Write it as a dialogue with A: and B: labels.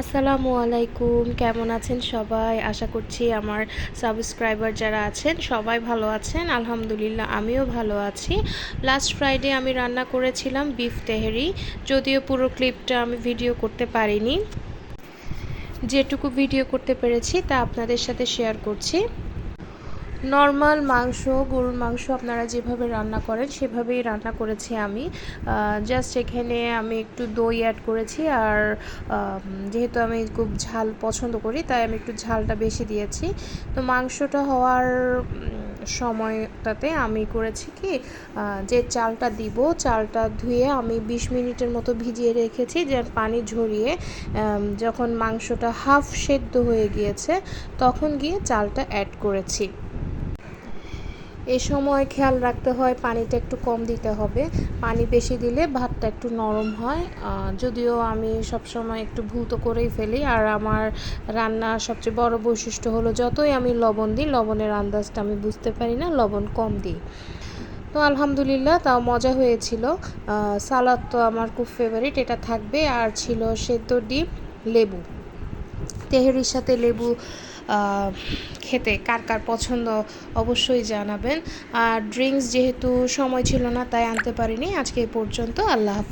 A: আসসালামু আলাইকুম, কেমন আছেন সবাই? আশা করছি আমার সাবস্ক্রাইবার যারা আছেন সবাই ভালো আছেন। আলহামদুলিল্লাহ আমিও ভালো আছি। লাস্ট ফ্রাইডে আমি রান্না করেছিলাম বিফ তেহেরি, যদিও পুরো ক্লিপটা আমি ভিডিও করতে পারিনি। যেটুকু ভিডিও করতে পেরেছি তা আপনাদের সাথে শেয়ার করছি। নর্মাল মাংস, গরুর মাংস আপনারা যেভাবে রান্না করেন সেভাবেই রান্না করেছি আমি। জাস্ট এখানে আমি একটু দই অ্যাড করেছি, আর যেহেতু আমি খুব ঝাল পছন্দ করি তাই আমি একটু ঝালটা বেশি দিয়েছি। তো মাংসটা হওয়ার সময়টাতে আমি করেছি কি, যে চালটা দিব, চালটা ধুয়ে আমি 20 মিনিটের মতো ভিজিয়ে রেখেছি, যে পানি ঝরিয়ে যখন মাংসটা হাফ সেদ্ধ হয়ে গিয়েছে তখন গিয়ে চালটা অ্যাড করেছি। এ সময় খেয়াল রাখতে হয় পানিটা একটু কম দিতে হবে, পানি বেশি দিলে ভাতটা একটু নরম হয়। যদিও আমি সবসময় একটু ভুল তো করেই ফেলি, আর আমার রান্নার সবচেয়ে বড় বৈশিষ্ট্য হলো যতই আমি লবণ দিই লবণের আন্দাজটা আমি বুঝতে পারি না, লবণ কম দিই। তো আলহামদুলিল্লাহ তাও মজা হয়েছিল। সালাদ তো আমার খুব ফেভারিট, এটা থাকবে। আর ছিল সেদ্ধ ডিম, লেবু। তেহেরির সাথে লেবু খেতে কার কার পছন্দ অবশ্যই জানাবেন। আর ড্রিঙ্কস যেহেতু সময় ছিল না তাই আনতে পারিনি। আজকে এই পর্যন্ত। আল্লাহ হাফেজ।